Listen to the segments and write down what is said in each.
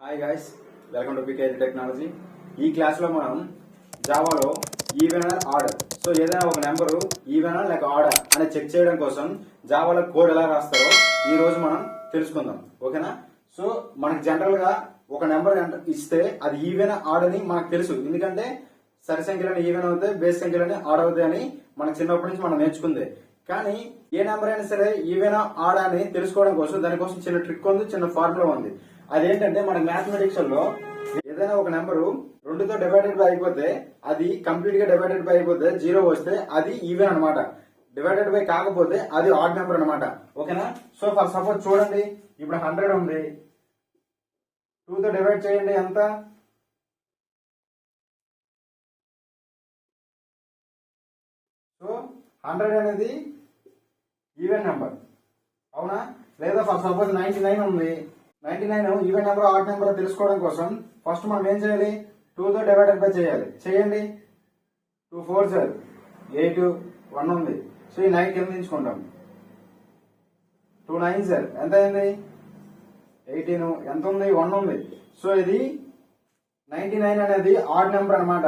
Hi guys, welcome to PK technology. ఈ క్లాస్లో మనం జావాలో ఈవెన్ ఆర్డర్, సో ఏదైనా ఒక నెంబరు ఈవెన్ లేక ఆర్డర్ అని చెక్ చేయడం కోసం జావాలో కోడ్ ఎలా రాస్తారో ఈ రోజు మనం తెలుసుకుందాం. ఓకేనా? సో మనకి జనరల్ గా ఒక నెంబర్ ఇస్తే అది ఈవెన్ ఆర్డర్ అని మనకు తెలుసు, ఎందుకంటే సరి సంఖ్యలని ఈవెన్ అవుతాయి, బేస్ సంఖ్యలని ఆర్డర్ అవుతాయి అని మనకు చిన్నప్పటి నుంచి మనం నేర్చుకుందే. కానీ ఏ నెంబర్ అయినా సరే ఈవెన్ ఆర్డర్ అని తెలుసుకోవడం కోసం దానికోసం చిన్న ట్రిక్ ఉంది, చిన్న ఫార్ములా ఉంది. అదేంటంటే మన మ్యాథమెటిక్స్ లో ఏదైనా ఒక నెంబరు 2తో డివైడెడ్ బై అయిపోతే అది కంప్లీట్ గా డివైడెడ్ బై అయిపోతే 0 వస్తే అది ఈవెన్ అనమాట. డివైడెడ్ బై కాకపోతే అది ఆడ్ నెంబర్ అనమాట. ఓకేనా? సో ఫర్ సపోజ్ చూడండి, ఇప్పుడు 100 ఉంది, 2తో డివైడ్ చేయండి, ఎంత? సో 100 అనేది ఈవెన్ నెంబర్, అవునా? లేదా ఫర్ సపోజ్ 99 ఉంది, 99 ఈవెన్ నెంబర్ ఆడ్ నెంబర్ తెలుసుకోవడం కోసం ఫస్ట్ మనం ఏం చేయాలి? 2తో డివైడెడ్ బై చేయాలి. చేయండి. 2 4 8 1 ఉంది. సో ఈ 9 కింద తీసుకుంటాం. 2 9 ఎంత అయింది? 18. ఎంత ఉంది? 1 ఉంది. సో ఇది 99 అనేది ఆడ్ నెంబర్ అనమాట.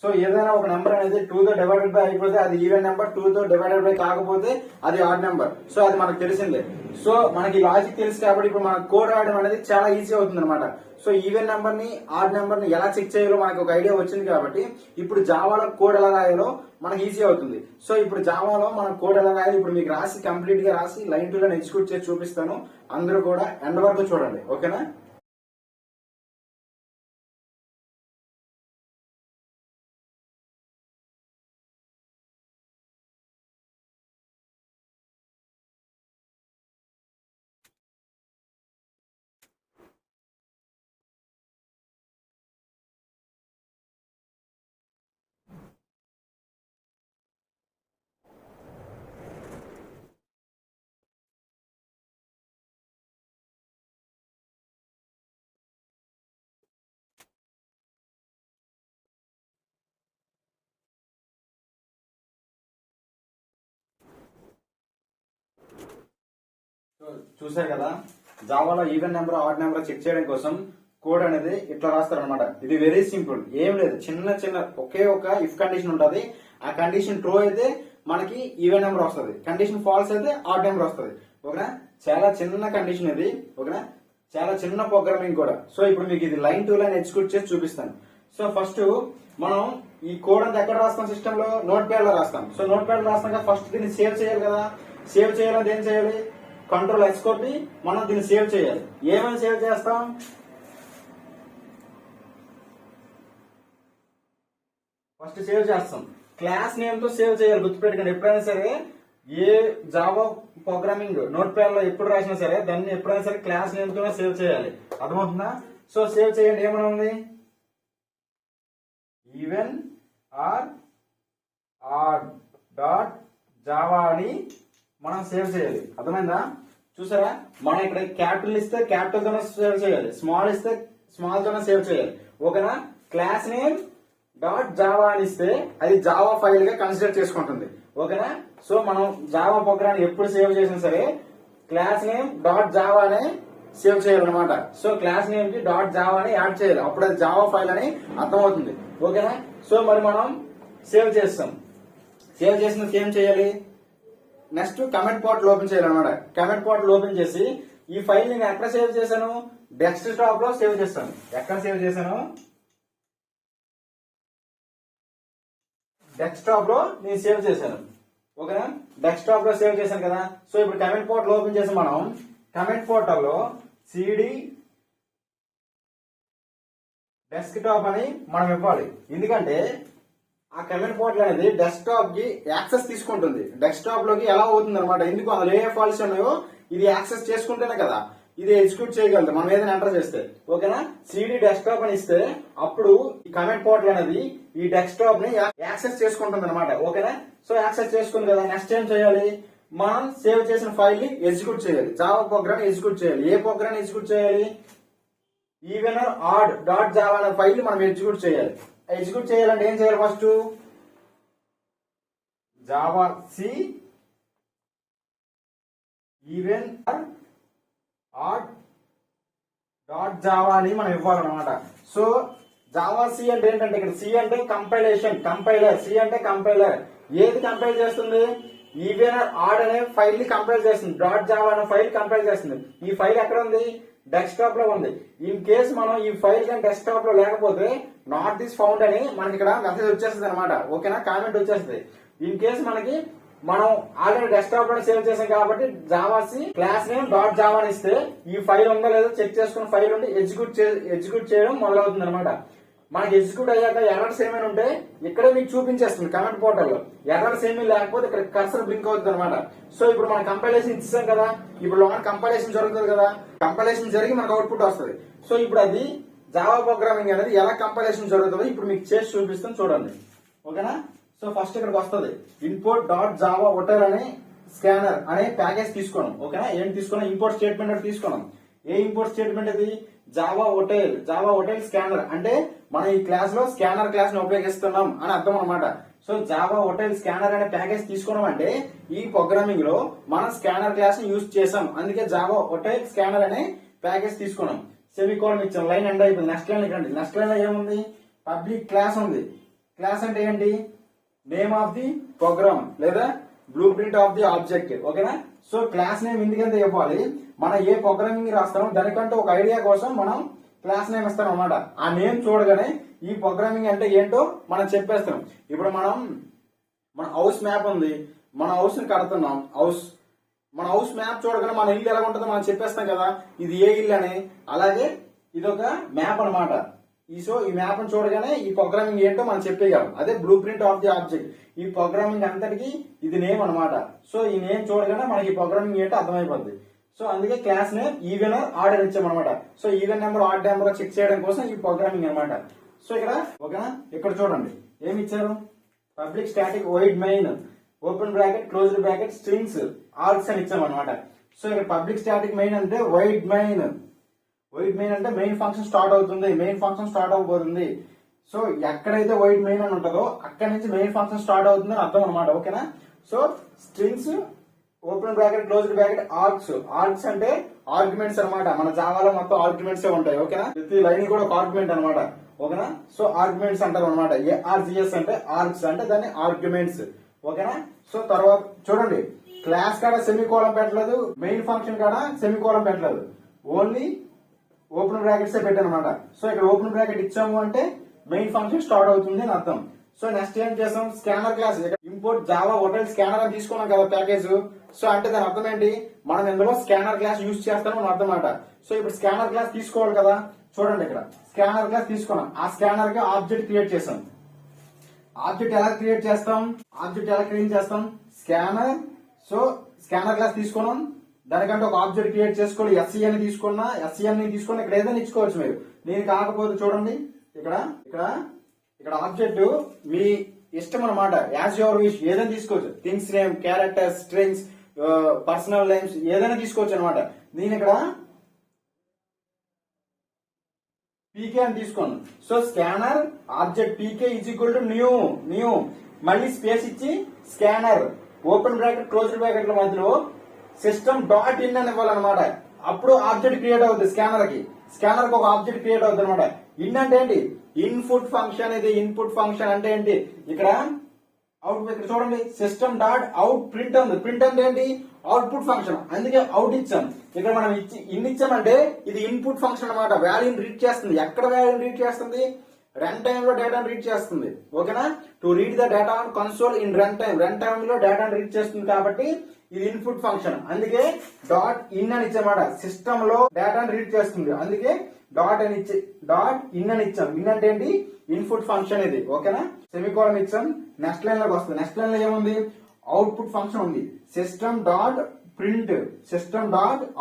సో ఏదైనా ఒక నెంబర్ అనేది 2తో డివైడెడ్ బై అయిపోతే అది ఈవెన్ నెంబర్, 2తో డివైడెడ్ బై కాకపోతే అది ఆడ్ నెంబర్. సో అది మనకు తెలిసిందే. సో మనకి లాజిక్ తెలుసు కాబట్టి ఇప్పుడు మనకు కోడ్ రాయడం అనేది చాలా ఈజీ అవుతుంది అనమాట. సో ఈవెన్ నెంబర్ ని ఆడ్ నెంబర్ ని ఎలా చెక్ చేయాలో మనకు ఒక ఐడియా వచ్చింది కాబట్టి ఇప్పుడు జావాలో కోడ్ ఎలా రాయాలో మనకి ఈజీ అవుతుంది. సో ఇప్పుడు జావాలో మనం కోడ్ ఎలా రాయాలి ఇప్పుడు మీకు రాసి కంప్లీట్ గా రాసి లైన్ టు లైన్ ఎగ్జిక్యూట్ చేసి చూపిస్తాను. అందరూ కూడా ఎండ్ వరకు చూడండి. ఓకేనా? చూసారు కదా, జావాలో even number odd number check చేయడం కోసం కోడ్ అనేది ఇట్లా రాస్తారు అనమాట. ఇది వెరీ సింపుల్, ఏం లేదు, చిన్న చిన్న ఒకే ఒక ఇఫ్ కండిషన్ ఉంటుంది. ఆ కండిషన్ ట్రూ అయితే మనకి ఈవెన్ నెంబర్ వస్తుంది, కండిషన్ ఫాల్స్ అయితే ఆడ్ నెంబర్ వస్తుంది. ఓకేనా? చాలా చిన్న కండిషన్ ఇది. ఓకేనా? చాలా చిన్న ప్రోగ్రామింగ్ కూడా. సో ఇప్పుడు మీకు ఇది లైన్ టు లైన్ ఎగ్జిక్యూట్ చేసి చూపిస్తాను. సో ఫస్ట్ మనం ఈ కోడ్ అంతా ఎక్కడ రాస్తాం? సిస్టమ్ లో నోట్ ప్యాడ్ లో రాస్తాం. సో నోట్ ప్యాడ్ లో రాస్తాం ఫస్ట్ దీన్ని సేవ్ చేయాలి కదా. సేవ్ చేయాలంటే ఏం చేయాలి? కంట్రోల్ ఎస్ కొట్టి మనం దీన్ని సేవ్ చేయాలి. ఏమైనా సేవ్ చేస్తాం? ఫస్ట్ సేవ్ చేస్తాం, క్లాస్ నేమ్ తో సేవ్ చేయాలి. గుర్తుపెట్టుకోండి, ఎప్పుడైనా సరే ఏ జావా ప్రోగ్రామింగ్ నోట్ ప్యాడ్ లో ఎప్పుడు రాసినా సరే దాన్ని ఎప్పుడైనా సరే క్లాస్ నేమ్ తోనే సేవ్ చేయాలి. అర్థమవుతుందా? సో సేవ్ చేయండి. ఏమైనా ఉంది? Even or odd dot Java అని మనం సేవ్ చేయాలి. అర్థమైందా? చూసారా, మనం ఇక్కడ క్యాపిటల్ ఇస్తే క్యాపిటల్ తోనే సేవ్ చేయాలి, స్మాల్ ఇస్తే స్మాల్ తోనే సేవ్ చేయాలి. ఓకేనా? క్లాస్ నేమ్ డాట్ జావా అని ఇస్తే అది జావా ఫైల్ గా కన్సిడర్ చేసుకుంటుంది. ఓకేనా? సో మనం జావా ప్రోగ్రామ్ ఎప్పుడు సేవ్ చేసినా సరే క్లాస్ నేమ్ డాట్ జావా అనే సేవ్ చేయాలన్నమాట. సో క్లాస్ నేమ్ కి డాట్ జావా అని యాడ్ చేయాలి, అప్పుడు అది జావా ఫైల్ అని అర్థమవుతుంది. ఓకేనా? సో మరి మనం సేవ్ చేస్తాం. సేవ్ చేసినందుకు ఏం చేయాలి? నెక్స్ట్ కమెంట్ పోర్టల్ ఓపెన్ చేయాలన్నమాట. కమెంట్ పోర్టల్ ఓపెన్ చేసి ఈ ఫైల్ నేను ఎక్కడ సేవ్ చేశాను? డెస్క్టాప్ లో సేవ్ చేస్తాను. ఎక్కడ సేవ్ చేశాను? డెస్క్టాప్ లో నేను సేవ్ చేశాను. ఓకేనా? డెస్క్టాప్ లో సేవ్ చేశాను కదా. సో ఇప్పుడు కమెంట్ పోర్టల్ ఓపెన్ చేసి మనం కమెంట్ పోర్టల్ లో సిడి డెస్క్టాప్ అని మనం ఇవ్వాలి. ఎందుకంటే ఆ కమెంట్ పోర్టల్ అనేది డెస్క్టాప్ కి యాక్సెస్ తీసుకుంటుంది. డెస్క్టాప్ లోకి ఎలా అవుతుంది అనమాట. ఎందుకు అందులో ఏ ఫాల్స్ ఉన్నాయో ఇది యాక్సెస్ చేసుకుంటేనే కదా ఇది ఎగ్జిక్యూట్ చేయగలదు మనం ఏదైనా ఎంటర్ చేస్తే. ఓకేనా? సిడి డెస్క్టాప్ అని ఇస్తే అప్పుడు ఈ కమెంట్ పోర్టల్ అనేది ఈ డెస్క్టాప్ ని యాక్సెస్ చేసుకుంటుంది అనమాట. ఓకేనా? సో యాక్సెస్ చేసుకుంది కదా. నెక్స్ట్ ఏం చేయాలి? మనం సేవ్ చేసిన ఫైల్ ని ఎగ్జిక్యూట్ చేయాలి. జావా ప్రోగ్రామ్ ఎగ్జిక్యూట్ చేయాలి. ఏ ప్రోగ్రామ్ ఎగ్జిక్యూట్ చేయాలి? ఈవెన్ ఆడ్ డాట్ జావా అనే ఫైల్ ని మనం ఎగ్జిక్యూట్ చేయాలి. ఎగ్జిక్యూట్ చేయాలంటే ఏం చేయాలి? First Java see even odd dot Java అని మనం ఇవ్వాలన్నమాట. సో జావా సి అంటే ఏంటంటే ఇక్కడ సి అంటే కంపైలేషన్, కంపైలర్. సి అంటే కంపైలర్. ఏది కంపైల్ చేస్తుంది? ఈవెన్ ఆర్ ఆడ్ అనే ఫైల్ ని కంపైల్ చేస్తుంది. డాట్ జావా అనే ఫైల్ కంపైల్ చేస్తుంది. ఈ ఫైల్ ఎక్కడ ఉంది? డెస్క్టాప్ లో ఉంది. ఇన్ కేసు మనం ఈ ఫైల్ కానీ డెస్క్టాప్ లో లేకపోతే నాట్ దిస్ ఫౌండ్ అని మనకి ఇక్కడ మెసేజ్ వచ్చేస్తుంది అనమాట. ఓకేనా, కామెంట్ వచ్చేస్తుంది. ఇన్ కేసు మనం ఆల్రెడీ డెస్క్టాప్ లో సేవ్ చేసాం కాబట్టి జావాసి క్లాస్ నేమ్ డాట్ జావా అని ఇస్తే ఈ ఫైల్ ఉందో లేదో చెక్ చేసుకున్న ఫైల్ ఉంటే ఎగ్జిక్యూట్ చేయడం మొదలవుతుంది అనమాట. మనకి ఎగ్జిక్యూట్ అయ్యాక ఎర్రర్స్ ఏమైనా ఉంటే ఇక్కడే మీకు చూపించేస్తుంది కమెంట్ పోర్టల్ లో. ఎర్రర్స్ ఏమీ లేకపోతే ఇక్కడ కర్సర్ బ్లింక్ అవుతుంది అనమాట. సో ఇప్పుడు మనం కంపైలేషన్ ఇచ్చాం కదా, ఇప్పుడు లోన కంపైలేషన్ జరుగుతుంది కదా, కంపైలేషన్ జరిగి మనకు అవుట్పుట్ వస్తుంది. సో ఇప్పుడు అది జావా ప్రోగ్రామింగ్ అనేది ఎలా కంపైలేషన్ జరుగుతుందో ఇప్పుడు మీకు చేసి చూపిస్తాను చూడండి. ఓకేనా, సో ఫస్ట్ ఇక్కడికి వస్తుంది ఇంపోర్ట్ డాట్ జావా ఒటెల్ అనే స్కానర్ అనే ప్యాకేజ్ తీసుకున్నాం. ఓకేనా, ఏం తీసుకున్నాం? ఇంపోర్ట్ స్టేట్మెంట్ అంటే తీసుకున్నాం. ఏ ఇంపోర్ట్ స్టేట్మెంట్ అది? జావా ఒటెల్ స్కానర్ అంటే మనం ఈ క్లాస్ లో స్కానర్ క్లాస్ ని ఉపయోగిస్తున్నాం అని అర్థం అనమాట. సో జావా ఒటెల్ స్కానర్ అనే ప్యాకేజ్ తీసుకున్నాం అంటే ఈ ప్రోగ్రామింగ్ లో మనం స్కానర్ క్లాస్ ని యూజ్ చేసాం. అందుకే జావా ఒటెల్ స్కానర్ అనే ప్యాకేజ్ తీసుకున్నాం. సెమికోలన్ ఇచ్చాం, లైన్ ఎండ్ అయిపోయింది. నెక్స్ట్ లైన్ ఇక్కడ నెక్స్ట్ లైన్ లో ఏముంది? పబ్లిక్ క్లాస్ ఉంది. క్లాస్ అంటే ఏంటి? నేమ్ ఆఫ్ ది ప్రోగ్రామ్ లేదా blue print of the object. ఓకేనా, సో క్లాస్ నేమ్ ఎందుకంటే ఇవ్వాలి? మనం ఏ ప్రోగ్రామింగ్ రాస్తామో దానికంటే ఒక ఐడియా కోసం మనం క్లాస్ నేమ్ ఇస్తాం అనమాట. ఆ నేమ్ చూడగానే ఈ ప్రోగ్రామింగ్ అంటే ఏంటో మనం చెప్పేస్తాం. ఇప్పుడు మన హౌస్ మ్యాప్ ఉంది, మన హౌస్ ని కడుతున్నాం. మన హౌస్ మ్యాప్ చూడగానే మన ఇల్లు ఎలా ఉంటుందో మనం చెప్పేస్తాం కదా, ఇది ఏ ఇల్లు అని. అలాగే ఇది ఒక మ్యాప్ అనమాట. ఈ మ్యాప్ ను చూడగానే ఈ ప్రోగ్రామింగ్ ఏంటో మనం చెప్పేయగలం. అదే blue print of the object. ఈ ప్రోగ్రామింగ్ అంతటికి ఇది నేమ్ అనమాట. సో ఈ నేమ్ చూడగానే మనకి ఈ ప్రోగ్రామింగ్ ఏంటో అర్థమైపోద్ది. సో అందుకే class name even or odd ఇచ్చామన్నమాట. So even number odd number check చేయడం కోసం ఈ ప్రోగ్రామింగ్ అనమాట. సో ఇక్కడ ఓకేనా, ఇక్కడ చూడండి ఏమి ఇచ్చారు? Public static wide main open bracket closed bracket strings args అని ఇచ్చామన్నమాట. సో ఇక్కడ పబ్లిక్ స్టాటిక్ మెయిన్ అంటే వైడ్ మెయిన్ అంటే మెయిన్ ఫంక్షన్ స్టార్ట్ అవుతుంది, మెయిన్ ఫంక్షన్ స్టార్ట్ అవబోతుంది. సో ఎక్కడైతే వైడ్ మెయిన్ అని ఉంటుందో అక్కడ నుంచి మెయిన్ ఫంక్షన్ స్టార్ట్ అవుతుంది అని అర్థం అనమాట. ఓకేనా, so strings open bracket closed bracket args అంటే ఆర్గ్యుమెంట్స్ అనమాట. మన జావాలో మొత్తం ఆర్గ్యుమెంట్స్ ఉంటాయి. ఓకేనా, ప్రతి లైన్ కూడా ఒక ఆర్గ్యుమెంట్ అనమాట. ఓకేనా, సో ఆర్గ్యుమెంట్స్ అంటారు అనమాట. ARGS అంటే ఆర్గ్స్ అంటే దాన్ని ఆర్గ్యుమెంట్స్. ఓకేనా, సో తర్వాత చూడండి క్లాస్ కాడ సెమీకోలం పెట్టలేదు, మెయిన్ ఫంక్షన్ కాడ సెమీకోలం పెట్టలేదు, ఓన్లీ ఓపెన్ బ్రాకెట్స్ పెట్టాను అనమాట. సో ఇక్కడ ఓపెన్ బ్రాకెట్ ఇచ్చాము అంటే మెయిన్ ఫంక్షన్ స్టార్ట్ అవుతుంది అని అర్థం. సో నెక్స్ట్ ఏం చేస్తాం? Scanner class import Java util scanner అని తీసుకున్నాం కదా ప్యాకేజ్. సో అంటే దాని అర్థం ఏంటి? మనం ఇందులో స్కానర్ క్లాస్ యూజ్ చేస్తామని మన అర్థం అన్నమాట. సో ఇప్పుడు స్కానర్ క్లాస్ తీసుకోవాలి కదా, చూడండి ఇక్కడ స్కానర్ క్లాస్ తీసుకున్నాం. ఆ స్కానర్ కి ఆబ్జెక్ట్ క్రియేట్ చేసాం. ఆబ్జెక్ట్ ఎలా క్రియేట్ చేస్తాం? స్కానర్. సో స్కానర్ క్లాస్ తీసుకున్నాం, దానికంటే ఒక ఆబ్జెక్ట్ క్రియేట్ చేసుకోవాలి. SCN ని తీసుకున్నా, SCN ని తీసుకున్నా ఇక్కడ ఏదైనా ఇచ్చుకోవచ్చు మీరు. నేను కాకపోతే చూడండి ఇక్కడ ఆబ్జెక్ట్ మీ ఇష్టం అనమాట. యాజ్ యువర్ విష్ ఏదైనా తీసుకోవచ్చు. Things name, characters, strings, personal names ఏదైనా తీసుకోవచ్చు అనమాట. నేను ఇక్కడ పీకే అని తీసుకోను. So scanner object PK is equal to new మళ్ళీ స్పేస్ ఇచ్చి స్కానర్ ఓపెన్ బ్రాకెట్ క్లోజ్డ్ బ్రాకెట్ల మధ్యలో సిస్టమ్ డాట్ ఇన్ అని ఇవ్వాలన్నమాట. అప్పుడు ఆబ్జెక్ట్ క్రియేట్ అవుతుంది. స్కానర్ కి ఒక ఆబ్జెక్ట్ క్రియేట్ అవుతుంది అనమాట. ఇన్ అంటే ఏంటి? Input function. ఇది ఇన్పుట్ ఫంక్షన్ అంటే ఏంటి? ఇక్కడ అవుట్పుట్ ఇక్కడ చూడండి సిస్టమ్ డాట్ అవుట్ ప్రింట్ ఉంది. ప్రింట్ అంటే ఏంటి? Output function. అందుకే అవుట్ ఇచ్చాం. ఇక్కడ మనం ఇచ్చామంటే ఇది ఇన్పుట్ ఫంక్షన్ అనమాట. వాల్యూని రీడ్ చేస్తుంది. ఎక్కడ వాల్యూని రీడ్ చేస్తుంది? రన్ టైమ్ లో డేటాను రీడ్ చేస్తుంది. ఓకేనా, to read the data on console in run time లో డేటాను రీడ్ చేస్తుంది కాబట్టి ఇది ఇన్పుట్ ఫంక్షన్. అందుకే డాట్ ఇన్ అని ఇచ్చామాట. సిస్టమ్ లో డేటాను రీడ్ చేస్తుంది. అందుకే డాట్ ఇన్ అని ఇచ్చాం. ఇన్ అంటే ఏంటి? ఇన్పుట్ ఫంక్షన్ ఇది. ఓకేనా, సెమికోలన్ ఇచ్చాం. నెక్స్ట్ లైన్ లోకి వస్తుంది. నెక్స్ట్ లైన్ లో ఏముంది? అవుట్పుట్ ఫంక్షన్ ఉంది. System dot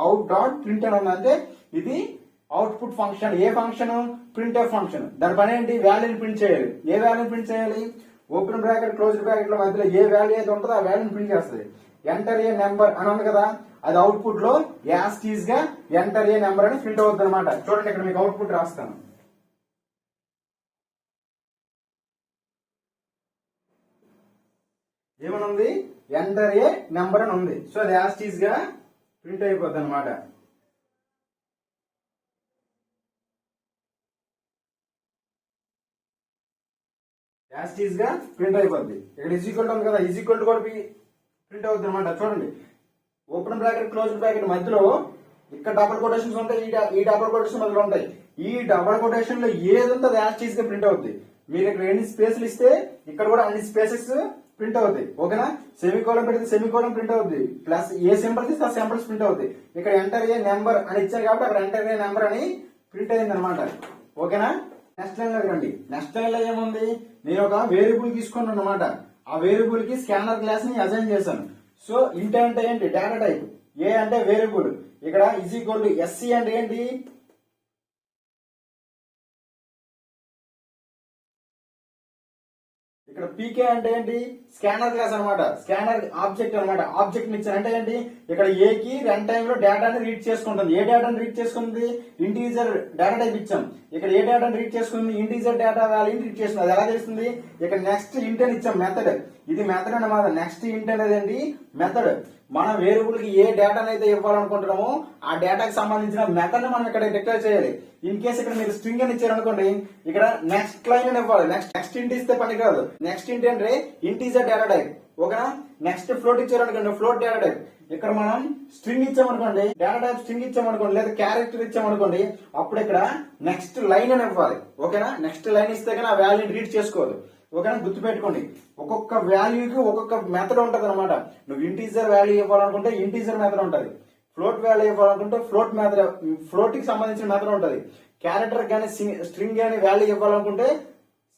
out dot print అని ఉంది. అంటే ఇది అవుట్పుట్ ఫంక్షన్. ఏ ఫంక్షన్? Printf function. దాని పని ఏంటి? వాల్యూని ప్రింట్ చేయాలి. ఏ వాల్యూని ప్రింట్ చేయాలి? ఓపెన్ బ్రాకెట్ క్లోజ్డ్ బ్రాకెట్ లో మధ్యలో ఏ వాల్యూ అయితే ఉంటుందో ఆ వాల్యూని ప్రింట్ చేస్తుంది. ఎంటర్ ఏ నెంబర్ అని ఉంది కదా, అది అవుట్పుట్ లో యాస్టీస్ గా ఎంటర్ ఏ నెంబర్ అని ప్రింట్ అవుతుంది అనమాట. చూడండి ఇక్కడ మీకు అవుట్పుట్ రాస్తాను. ఏమనుంది? ఎంటర్ ఏ నెంబర్ అని ఉంది. సో అది యాస్టీస్ గా ప్రింట్ అయిపోద్ది అనమాట. యాజ్ ఈజ్ గా ప్రింట్ అయిపోద్ది. ఇక్కడ ఈజ్ ఈక్వల్ ఉంది కదా, ఈజ్ ఈక్వల్ కూడా ప్రింట్ అవుతుంది అనమాట. చూడండి, ఓపెన్ బ్రాకెట్ క్లోజ్ బ్రాకెట్ మధ్యలో ఇక్కడ డబుల్ కొటేషన్స్ ఉంటాయి, ఈ డబుల్ కొటేషన్ మధ్యలో ఉంటాయి. ఈ డబుల్ కొటేషన్ లో ఏది ఉందో అది యాజ్ ఈజ్ గా ప్రింట్ అవుతుంది. మీరు ఇక్కడ ఎన్ని స్పేస్లు ఇస్తే ఇక్కడ కూడా అన్ని స్పేసెస్ ప్రింట్ అవుతాయి. ఓకేనా, సెమీకోలం పెడితే సెమీకోలం ప్రింట్ అవుతుంది, ప్లస్ ఏ సింబల్స్ ఇస్తే ఆ సింబల్స్ ప్రింట్ అవుతాయి. ఇక్కడ ఎంటర్ ఏ నెంబర్ అని ఇచ్చారు కాబట్టి అక్కడ ఎంటర్ ఏ నెంబర్ అని ప్రింట్ అయింది అనమాట. ఓకేనా, నెక్స్ట్ లైన్ లో రండి. నెక్స్ట్ లైన్ లో ఏముంది, నేను ఒక వేరియబుల్ తీసుకున్నాను అనమాట. ఆ వేరియబుల్ కి స్కానర్ క్లాస్ ని అసైన్ చేశాను. సో ఇంట్ అంటే ఏంటి, డేటా టైప్. ఏ అంటే వేరియబుల్. ఇక్కడ ఈజ్ ఈక్వల్ టు ఎస్సీ అంటే ఏంటి, ఇక్కడ పీకే అంటే ఏంటి, స్కానర్ క్లాస్ అనమాట. స్కానర్ ఆబ్జెక్ట్ అనమాట. ఆబ్జెక్ట్ ఇచ్చారు అంటే ఏంటి, ఇక్కడ ఏ కి రన్ టైమ్ లో డేటాని రీడ్ చేసుకుంటుంది. ఏ డేటాని రీడ్ చేసుకుంది, ఇంటీజర్ డేటా టైప్ ఇచ్చాం. ఇక్కడ ఏ డేటాని రీడ్ చేసుకుంది, ఇంటీజర్ డేటా వాల్యూని రీడ్ చేస్తుంది. అది ఎలా చేస్తుంది, ఇక్కడ నెక్స్ట్ ఇంట్ అని ఇచ్చాం, మెథడ్. ఇది మెథడ్ అన్నమాట. నెక్స్ట్ ఇంట్ అనేది ఏంటి, మెథడ్. మనం వేరియబుల్ కి ఏ డేటాని అయితే ఇవ్వాలనుకుంటున్నామో ఆ డేటాకి సంబంధించిన మెథడ్ మనం ఇక్కడ డిక్లేర్ చేయాలి. ఇన్ కేసు ఇక్కడ మీరు స్ట్రింగ్ అని ఇచ్చారనుకోండి, ఇక్కడ నెక్స్ట్ లైన్ అని ఇవ్వాలి. నెక్స్ట్ ఇంట్ ఇస్తే పని కాదు. నెక్స్ట్ ఇంట్ అంటే ఇంటీజర్ డేటా టైప్. ఓకేనా, నెక్స్ట్ ఫ్లోట్ ఇచ్చారనుకోండి, ఫ్లోట్ డేటా టైప్. ఇక్కడ మనం స్ట్రింగ్ ఇచ్చామనుకోండి, డేటా టైప్ స్ట్రింగ్ ఇచ్చామనుకోండి, లేదా క్యారెక్టర్ ఇచ్చామనుకోండి, అప్పుడు ఇక్కడ నెక్స్ట్ లైన్ అని ఇవ్వాలి. ఓకేనా, నెక్స్ట్ లైన్ ఇస్తే కానీ ఆ వాల్యూని రీడ్ చేసుకోదు. ఓకేనా, గుర్తుపెట్టుకోండి, ఒక్కొక్క వాల్యూకి ఒక్కొక్క మెథడ్ ఉంటది అనమాట. నువ్వు ఇంటీజర్ వాల్యూ ఇవ్వాలనుకుంటే ఇంటీజర్ మెథడ్ ఉంటది, ఫ్లోట్ వాల్యూ ఇవ్వాలనుకుంటే ఫ్లోట్ మెథడ్, ఫ్లోట్ కి సంబంధించిన మెథడ్ ఉంటది. క్యారెక్టర్ గానీ స్ట్రింగ్ గానీ వాల్యూ ఇవ్వాలనుకుంటే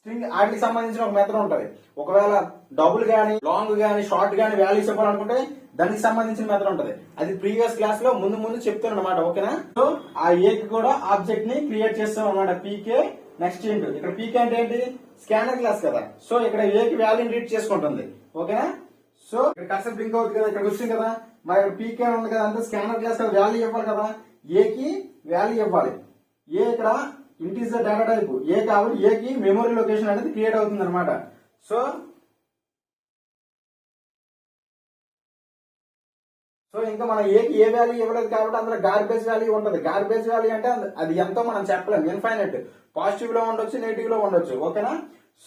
స్ట్రింగ్ వాటికి సంబంధించిన ఒక మెథడ్ ఉంటది. ఒకవేళ డబుల్ గానీ లాంగ్ గానీ షార్ట్ గానీ వాల్యూస్ ఇవ్వాలనుకుంటే దానికి సంబంధించిన మెథడ్ ఉంటది. అది ప్రీవియస్ క్లాస్ లో ముందు చెప్తాను అనమాట. ఓకేనా, సో ఆ ఏ కి కూడా ఆబ్జెక్ట్ ని క్రియేట్ చేస్తాం అనమాట. పీకే నెక్స్ట్ ఇంటూ, ఇక్కడ పీకే అంటే ఏంటి, స్కానర్ క్లాస్ కదా. సో ఇక్కడ ఏ కి వాల్యూని రీడ్ చేసుకుంటుంది. ఓకేనా, సో ఇక్కడ కర్సర్ బ్లింక్ అవుతుంది కదా, ఇక్కడ వచ్చింది కదా, మరి ఇక్కడ పీకే ఉంది కదా, అంటే స్కానర్ క్లాస్ వాల్యూ ఇవ్వాలి కదా, ఏ కి వాల్యూ ఇవ్వాలి. ఏ ఇక్కడ ఇంటీజర్ డేటా టైప్ ఏ కాబట్టి ఏ కి మెమరీ లొకేషన్ అనేది క్రియేట్ అవుతుంది అనమాట. సో ఇంకా మన ఏకి ఏ వాల్యూ ఇవ్వలేదు కాబట్టి అందులో గార్బేజ్ వాల్యూ ఉంటది. గార్బేజ్ వాల్యూ అంటే అది ఎంతో మనం చెప్పలేం, ఇన్ఫైనైట్. పాజిటివ్ లో ఉండొచ్చు, నెగిటివ్ లో ఉండొచ్చు. ఓకేనా,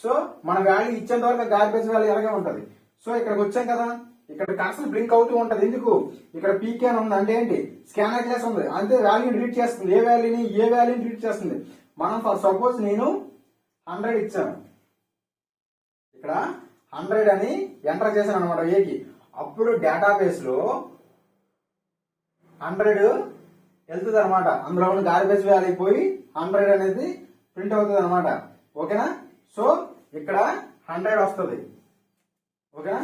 సో మన వాల్యూ ఇచ్చేంత వరకు గార్బేజ్ వాల్యూ ఎలాగే ఉంటది. సో ఇక్కడికి వచ్చాం కదా, ఇక్కడ కర్సర్ బ్లింక్ అవుతూ ఉంటది. ఎందుకు, ఇక్కడ పీకే అని ఉంది అంటే ఏంటి, స్కానర్ క్లాస్ ఉంది, అంతే వాల్యూని రీడ్ చేస్తుంది. ఏ వాల్యూని రీడ్ చేస్తుంది. మనం ఫర్ సపోజ్ నేను 100 ఇచ్చాను, ఇక్కడ 100 అని ఎంటర్ చేశాను అనమాట ఏకి. అప్పుడు డేటాబేస్ లో 100 వెళ్తుంది అనమాట. అందులో ఉన్న గార్బేజ్ వాల్యూ పోయి 100 అనేది ప్రింట్ అవుతుంది అనమాట. ఓకేనా, సో ఇక్కడ 100 వస్తుంది. ఓకేనా,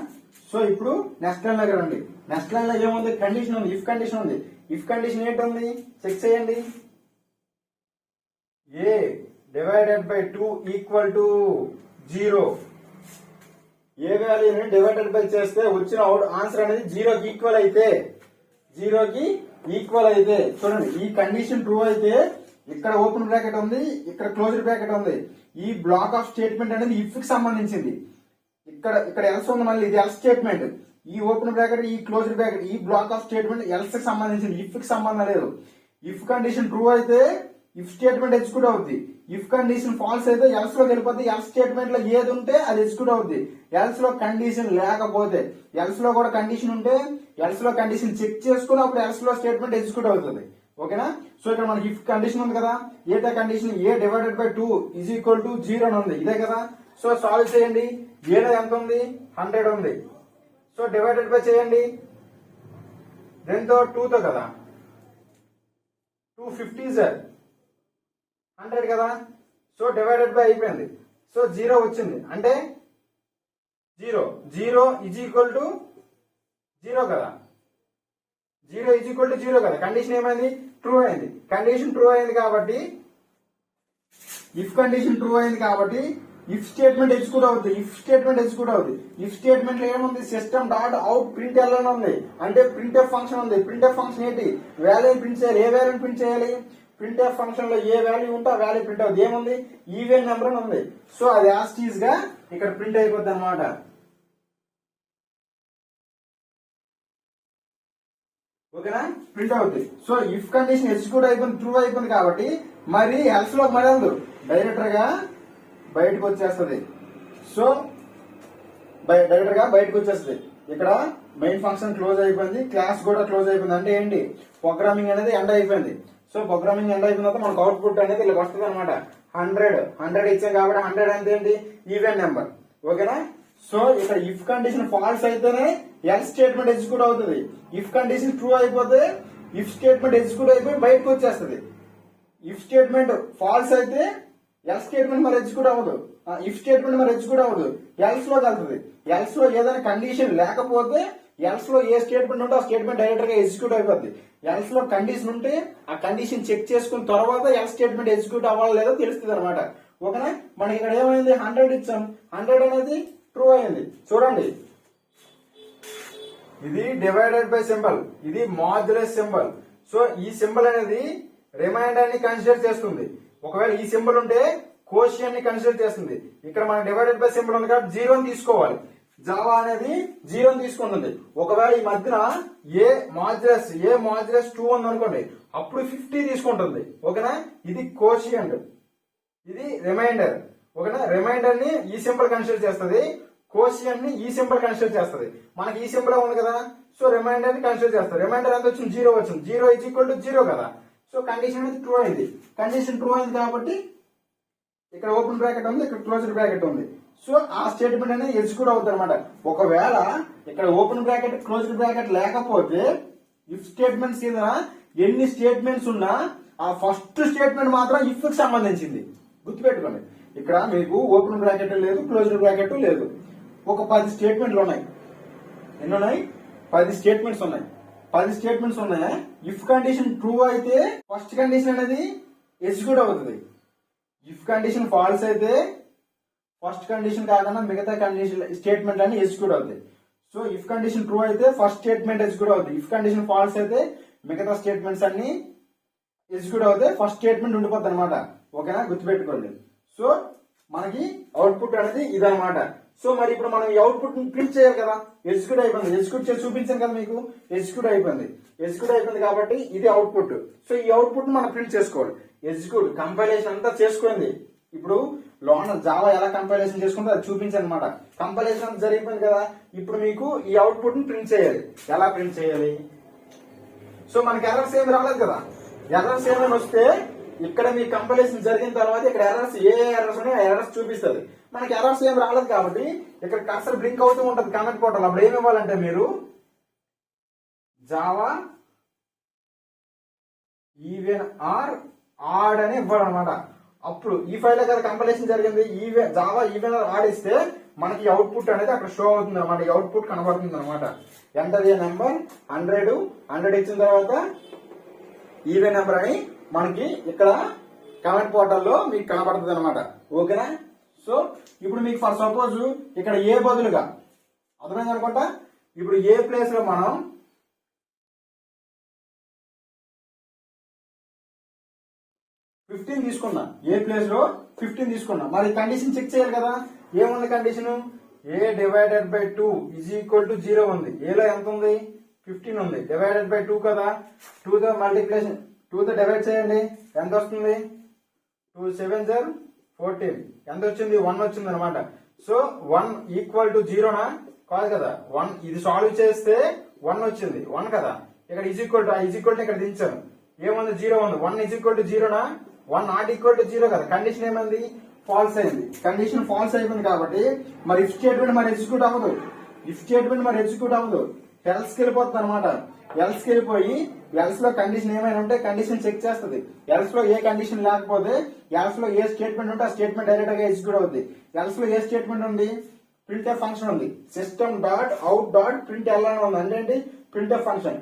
సో ఇప్పుడు నెక్స్ట్ లైన్ దగ్గర రండి. నెక్స్ట్ లైన్ లో ఏముంది, కండిషన్ ఉంది, ఇఫ్ కండిషన్ ఉంది. ఇఫ్ కండిషన్ ఏంటుంది, చెక్ చేయండి. ఏ డివైడెడ్ బై 2 ఈక్వల్ టు 0. ఏ వాల్యూని డివైడెడ్ బై చేస్తే వచ్చిన ఆన్సర్ అనేది 0కి ఈక్వల్ అయితే, 0కి ఈక్వల్ అయితే, చూడండి ఈ కండిషన్ ట్రూ అయితే ఇక్కడ ఓపెన్ బ్రాకెట్ ఉంది, ఇక్కడ క్లోజ్డ్ బ్రాకెట్ ఉంది. ఈ బ్లాక్ ఆఫ్ స్టేట్మెంట్ అనేది ఇఫ్ కి సంబంధించింది. ఇక్కడ ఎల్స్ ఉంది, మళ్ళీ ఇది ఎల్స్ స్టేట్మెంట్. ఈ ఓపెన్ బ్రాకెట్, ఈ క్లోజ్డ్ బ్రాకెట్, ఈ బ్లాక్ ఆఫ్ స్టేట్మెంట్ ఎల్స్ కి సంబంధించింది, ఇఫ్ కి సంబంధం లేదు. ఇఫ్ కండిషన్ ట్రూ అయితే ఇఫ్ స్టేట్మెంట్ ఎగ్జిక్యూట్ అవుద్ది. ఇఫ్ కండిషన్ ఫాల్స్ అయితే ఎల్స్ లోకి వెళ్ళిపోద్ది. ఎల్స్ స్టేట్మెంట్ లో ఏది ఉంటే అది ఎగ్జిక్యూట్ అవుద్ది. ఎల్స్ లో కండిషన్ లేకపోతే, ఎల్స్ లో కూడా కండిషన్ ఉంటే ఎల్స్ లో కండిషన్ చెక్ చేసుకుని అప్పుడు ఎల్స్ లో స్టేట్మెంట్ ఎగ్జిక్యూట్ అవుతుంది. ఓకేనా, సో ఇక్కడ మనకి ఇఫ్ కండిషన్ ఉంది కదా, ఏటే condition A divided by 2 is equal to 0 అని ఉంది, ఇదే కదా. సో సాల్వ్ చేయండి. ఏలో ఎంత ఉంది, 100 ఉంది. సో డివైడెడ్ బై చేయండి, దేంతో 2తో కదా, 250 సార్ 100 కదా. సో డివైడెడ్ బై అయిపోయింది. సో 0 వచ్చింది అంటే 0 ఈజ్ ఈక్వల్ టు 0 కదా, 0 ఈజ్ ఈక్వల్ టు 0 కదా. కండిషన్ ఏమైంది, ట్రూ అయింది. కండిషన్ ట్రూ అయింది కాబట్టి, ఇఫ్ కండిషన్ ట్రూ అయింది కాబట్టి ఇఫ్ స్టేట్మెంట్ ఎగ్జిక్యూట్ అవుతుంది. ఇఫ్ స్టేట్మెంట్ ఎగ్జిక్యూట్ అవుతుంది. ఇఫ్ స్టేట్మెంట్ లో ఏముంది, system dot out print L ఉంది, అంటే ప్రింట్ ఎఫ్ ఫంక్షన్ ఉంది. ప్రింట్ ఎఫ్ ఫంక్షన్ ఏంటి, వాల్యూని ప్రింట్ చేయాలి. ఏ వాల్యూని ప్రింట్ చేయాలి, ప్రింట్ ఎఫ్ ఫంక్షన్ లో ఏ వాల్యూ ఉంటే ఆ వాల్యూ ప్రింట్ అవుతుంది. ఏముంది, ఈవెన్ నెంబర్ అని ఉంది. సో అది యాస్టీజ్ గా ఇక్కడ ప్రింట్ అయిపోద్ది అనమాట. ఓకేనా, ప్రింట్ అవుతుంది. సో ఇఫ్ కండిషన్ ఎగ్జిక్యూట్ అయిపోయింది, ట్రూ అయిపోయింది కాబట్టి మరి ఎల్స్ లో మరదు డైరెక్టర్ గా బయటకు వచ్చేస్తుంది. సో డైరెక్ట్ గా బయటకు వచ్చేస్తుంది. ఇక్కడ మెయిన్ ఫంక్షన్ క్లోజ్ అయిపోయింది, క్లాస్ కూడా క్లోజ్ అయిపోయింది. అంటే ఏంటి, ప్రోగ్రామింగ్ అనేది ఎండ్ అయిపోయింది. సో ప్రోగ్రామింగ్ ఎండ్ అయిపోయిన తర్వాత మనకు అవుట్పుట్ అనేది ఇలా వస్తుంది అనమాట. 100 ఇచ్చాం కాబట్టి 100 అంటే ఏంటి, ఈవెన్ నెంబర్. ఓకేనా. సో ఇక్కడ ఇఫ్ కండిషన్ ఫాల్స్ అయితేనే ఎల్స్ స్టేట్మెంట్ ఎగ్జిక్యూట్ అవుతుంది. ఇఫ్ కండిషన్ ట్రూ అయిపోతే ఇఫ్ స్టేట్మెంట్ ఎగ్జిక్యూట్ అయిపోయి బయటకు వచ్చేస్తుంది. ఇఫ్ స్టేట్మెంట్ ఫాల్స్ అయితే ఎల్స్ స్టేట్మెంట్ మరి ఎగ్జిక్యూట్ అవ్వదు. ఇఫ్ స్టేట్మెంట్ మరి ఎగ్జిక్యూట్ అవ్వదు, ఎల్స్ లో కలుతుంది. ఎల్స్ లో ఏదైనా కండిషన్ లేకపోతే ఎల్స్ లో ఏ స్టేట్మెంట్ ఉంటే ఆ స్టేట్మెంట్ డైరెక్ట్ గా ఎగ్జిక్యూట్ అయిపోద్ది. ఎల్స్ లో కండిషన్ ఉంటే ఆ కండిషన్ చెక్ చేసుకున్న తర్వాత ఎల్ స్టేట్మెంట్ ఎగ్జిక్యూట్ అవ్వాలో లేదో తెలుస్తుంది అనమాట. ఓకేనా. మనకి ఇక్కడ ఏమైంది, 100 ఇచ్చాం, 100 అనేది ట్రూ అయింది. చూడండి, ఇది డివైడెడ్ బై సింబల్, ఇది మాడ్యులస్ సింబల్. సో ఈ సింబల్ అనేది రిమైండర్ ని కన్సిడర్ చేస్తుంది. ఒకవేళ ఈ సింబల్ ఉంటే కోషియన్ ని కన్సిడర్ చేస్తుంది. ఇక్కడ మనం డివైడెడ్ బై సింబల్ ఉంది కాబట్టి 0 తీసుకోవాలి. జావా అనేది 0 తీసుకుంటుంది. ఒకవేళ ఈ మధ్యన ఏ మాడ్యులస్ 2 ఉంది అనుకోండి, అప్పుడు 50 తీసుకుంటుంది. ఓకేనా. ఇది కోషియంట్, ఇది రిమైండర్. ఓకేనా. రిమైండర్ ని ఈ సింబల్ కన్సిడర్ చేస్తుంది, కోషియంట్ ని ఈ సింబల్ కన్సిడర్ చేస్తుంది. మనకి ఈ సింబల్ ఉంది కదా, సో రిమైండర్ ని కన్సిడర్ చేస్తారు. రిమైండర్ ఎంత వచ్చింది, 0 వచ్చింది. 0 ఈజ్ ఈక్వల్ టు 0 కదా. సో కండిషన్ అనేది ట్రూ అయింది. కండిషన్ ట్రూ అయింది కాబట్టి ఇక్కడ ఓపెన్ బ్రాకెట్ ఉంది, ఇక్కడ క్లోజ్డ్ బ్రాకెట్ ఉంది. సో ఆ స్టేట్మెంట్ అనేది ఎగ్జిక్యూట్ అవుతుంది అనమాట. ఒకవేళ ఇక్కడ ఓపెన్ బ్రాకెట్ క్లోజ్డ్ బ్రాకెట్ లేకపోతే ఇఫ్ స్టేట్మెంట్స్ కింద ఎన్ని స్టేట్మెంట్స్ ఉన్నా ఆ ఫస్ట్ స్టేట్మెంట్ మాత్రం ఇఫ్ కి సంబంధించింది. గుర్తుపెట్టుకోండి, ఇక్కడ మీకు ఓపెన్ బ్రాకెట్ లేదు, క్లోజ్డ్ బ్రాకెట్ లేదు. ఒక 10 స్టేట్మెంట్లు ఉన్నాయి. ఎన్ని ఉన్నాయి, 10 స్టేట్మెంట్స్ ఉన్నాయి. 10 స్టేట్మెంట్స్ ఉన్నాయా, ఇఫ్ కండిషన్ ట్రూ అయితే ఫస్ట్ కండిషన్ అనేది ఎగ్జిక్యూట్ అవుతుంది. ఇఫ్ కండిషన్ ఫాల్స్ అయితే ఫస్ట్ కండిషన్ కాకుండా మిగతా కండిషన్ స్టేట్మెంట్ అన్ని ఎగ్జిక్యూట్ అవుతాయి. సో ఇఫ్ కండిషన్ ట్రూ అయితే ఫస్ట్ స్టేట్మెంట్ ఎగ్జిక్యూట్ అవుతుంది. ఇఫ్ కండిషన్ ఫాల్స్ అయితే మిగతా స్టేట్మెంట్స్ అన్ని ఎగ్జిక్యూట్ అవుతాయి, ఫస్ట్ స్టేట్మెంట్ ఉండిపోద్ది అనమాట. ఓకేనా, గుర్తుపెట్టుకోండి. సో మనకి అవుట్పుట్ అనేది ఇదనమాట. సో మరి ఇప్పుడు మనం ఈ అవుట్పుట్ ప్రింట్ చేయాలి కదా, ఎగ్జిక్యూట్ అయిపోయింది. ఎగ్జిక్యూట్ చేసి చూపించాను కదా మీకు, ఎగ్జిక్యూట్ అయిపోయింది కాబట్టి ఇది అవుట్పుట్. సో ఈ అవుట్పుట్ మనం ప్రింట్ చేసుకోవాలి. ఎగ్జిక్యూట్ కంపైలేషన్ అంతా చేసుకోండి. ఇప్పుడు లోన జావా ఎలా కంపైలేషన్ చేసుకుంటే అది చూపించాను అనమాట. కంపైలేషన్ అంతా జరిగిపోయింది కదా, ఇప్పుడు మీకు ఈ అవుట్పుట్ ని ప్రింట్ చేయాలి. ఎలా ప్రింట్ చేయాలి, సో మనకి ఎర్రర్స్ ఏమి రాలేదు కదా. ఎర్రర్స్ ఏమైనా వస్తే ఇక్కడ మీ కంపైలేషన్ జరిగిన తర్వాత ఇక్కడ ఎర్రర్స్ ఏ ఎర్రర్స్ ఉన్నాయో ఎర్రర్స్ చూపిస్తుంది. మనకి ఎర్రర్స్ ఏం రాలేదు కాబట్టి ఇక్కడ కర్సర్ బ్లింక్ అవుతూ ఉంటుంది కమెంట్ పోర్టల్. అప్పుడు ఏమి ఇవ్వాలంటే మీరు జావా ఈవెన్ ఆర్ ఆడ్ అని ఇవ్వాలన్నమాట. అప్పుడు ఈ ఫైల్ కదా కంపైలేషన్ జరిగింది, జావా ఈవెన్ ఆర్ ఆడ్ ఇస్తే మనకి అవుట్పుట్ అనేది అక్కడ షో అవుతుంది అనమాట. ఈ అవుట్పుట్ కనబడుతుంది అనమాట. ఎంటర్ ఏ నెంబర్ 100 ఇచ్చిన తర్వాత ఈవెన్ నెంబర్ అని మనకి ఇక్కడ కామెంట్ పోర్టల్లో మీకు కనబడుతుంది అనమాట. ఓకేనా. సో ఇప్పుడు మీకు ఫర్ సపోజ్ ఇక్కడ ఏ బదులుగా అర్థమైంది అనుకుంటా. ఇప్పుడు ఏ ప్లేస్ లో మనం 15 తీసుకున్నా, ఏ ప్లేస్ లో 15 తీసుకున్నా. మరి కండిషన్ చెక్ చేయాలి కదా. ఏముంది condition, A divided by 2 is equal to 0 ఉంది. ఏలో ఎంత ఉంది, 15 ఉంది. డివైడెడ్ బై 2 కదా, 2 తో మల్టిప్లికేషన్ 2 తో డివైడ్ చేయండి, ఎంత వస్తుంది, 2 7 0 14. ఎంత వచ్చింది, 1 వచ్చింది అనమాట. సో 1 ఈక్వల్ టు 0నా కాదు కదా. 1 ఇది సాల్వ్ చేస్తే 1 వచ్చింది, 1 కదా. ఇక్కడ ఈజ్ ఈక్వల్ టు ఇక్కడ దించాను, ఏముంది 0 ఉంది. 1 ఈజ్ ఈక్వల్ టు 0నా, 1 నాట్ ఈక్వల్ టు 0 కదా. కండిషన్ ఏమైంది, ఫాల్స్ అయింది. కండిషన్ ఫాల్స్ అయిపోయింది కాబట్టి మరి ఇఫ్ స్టేట్మెంట్ మరి ఎగ్జిక్యూట్ అవ్వదు. ఎల్స్ కి వెళ్ళిపోతుంది అనమాట. ఎల్స్ కి వెళ్ళిపోయి ఎల్స్ లో కండిషన్ ఏమైనా ఉంటే కండిషన్ చెక్ చేస్తుంది. ఎల్స్ లో ఏ కండిషన్ లేకపోతే ఎల్స్ లో ఏ స్టేట్మెంట్ ఉంటే ఆ స్టేట్మెంట్ డైరెక్ట్ గా ఎగ్జిక్యూట్ అవుతుంది. ఎల్స్ లో ఏ స్టేట్మెంట్ ఉంది, ప్రింట్ ఎఫ్ ఫంక్షన్ ఉంది. System dot out dot print L అని ఉంది. అంటే ప్రింట్ ఎఫ్ ఫంక్షన్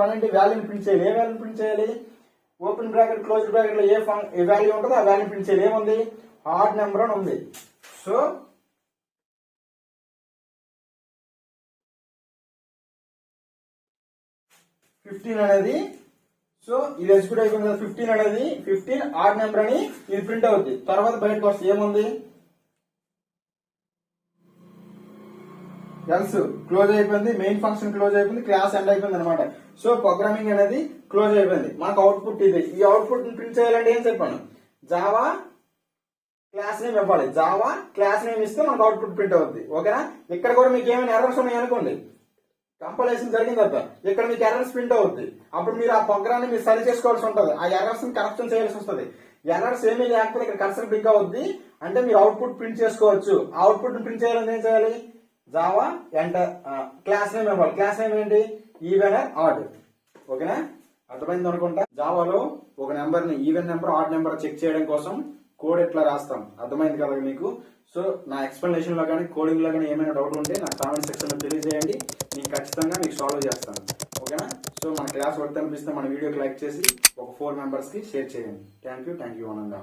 పని ఏంటి, వాల్యూని ప్రింట్ చేయాలి. ఏ వాల్యూని ప్రింట్ చేయాలి, ఓపెన్ బ్రాకెట్ క్లోజ్ బ్రాకెట్ లో ఏ వాల్యూ ఉంటుందో ఆ వాల్యూని ప్రింట్ చేయాలి. ఏముంది, ఆడ్ నెంబర్ అని ఉంది. సో 15 అనేది, సో ఇది ఎగ్జిక్యూట్ అయిపోయింది కదా. 15 ఆడ్ నెంబర్ అని ఇది ప్రింట్ అవుతుంది. తర్వాత బయటకు వస్తే ఏముంది, ఎల్స్ క్లోజ్ అయిపోయింది, మెయిన్ ఫంక్షన్ క్లోజ్ అయిపోయింది, క్లాస్ ఎండ్ అయిపోయింది అనమాట. సో ప్రోగ్రామింగ్ అనేది క్లోజ్ అయిపోయింది. మనకు అవుట్పుట్ ఇది. ఈ అవుట్పుట్ ప్రింట్ చేయాలంటే ఏం చెప్పాను, జావా క్లాస్ నేమ్ ఇవ్వాలి. జావా క్లాస్ నేమ్ ఇస్తే మనకు అవుట్పుట్ ప్రింట్ అవుద్ది. ఓకేనా? ఇక్కడ కూడా మీకు ఏమైనా ఎర్రర్స్ ఉన్నాయి అనుకోండి, కంపైలేషన్ జరిగిన తర్వాత ఇక్కడ మీకు ఎర్రర్స్ ప్రింట్ అవుద్ది. అప్పుడు మీరు ఆ ప్రోగ్రామ్ ని మీరు సరి చేసుకోవాల్సి ఉంటుంది, ఆ ఎర్రర్స్ ని కరెక్షన్ చేయాల్సి వస్తుంది. ఎర్రర్స్ ఏమీ లేకపోతే ఇక్కడ కర్సర్ బ్లింక్ అవుద్ది, అంటే మీరు అవుట్పుట్ ప్రింట్ చేసుకోవచ్చు. అవుట్పుట్ ప్రింట్ చేయాలంటే ఏం చేయాలి? జావా ఎంటర్ క్లాస్ నేమ్ ఇవ్వాలి. క్లాస్ నేమ్ ఏంటి? Even or odd. ఓకేనా? అర్థమైంది అనుకుంటా. జావాలో ఒక నెంబర్ ని even number odd number check చేయడం కోసం కోడ్ ఎట్లా రాస్తాం అర్థమైంది కదా మీకు. సో నా ఎక్స్ప్లెనేషన్ లో కానీ కోడింగ్ లో కానీ ఏమైనా డౌట్ ఉంటే నాకు కామెంట్ సెక్షన్ లో తెలియజేయండి, నేను ఖచ్చితంగా మీకు సాల్వ్ చేస్తాను. ఓకేనా? సో మన క్లాస్ వర్క్ అనిపిస్తే మన వీడియోకి లైక్ చేసి ఒక 4 మెంబర్స్ కి షేర్ చేయండి. థ్యాంక్ యూ ఆనంద.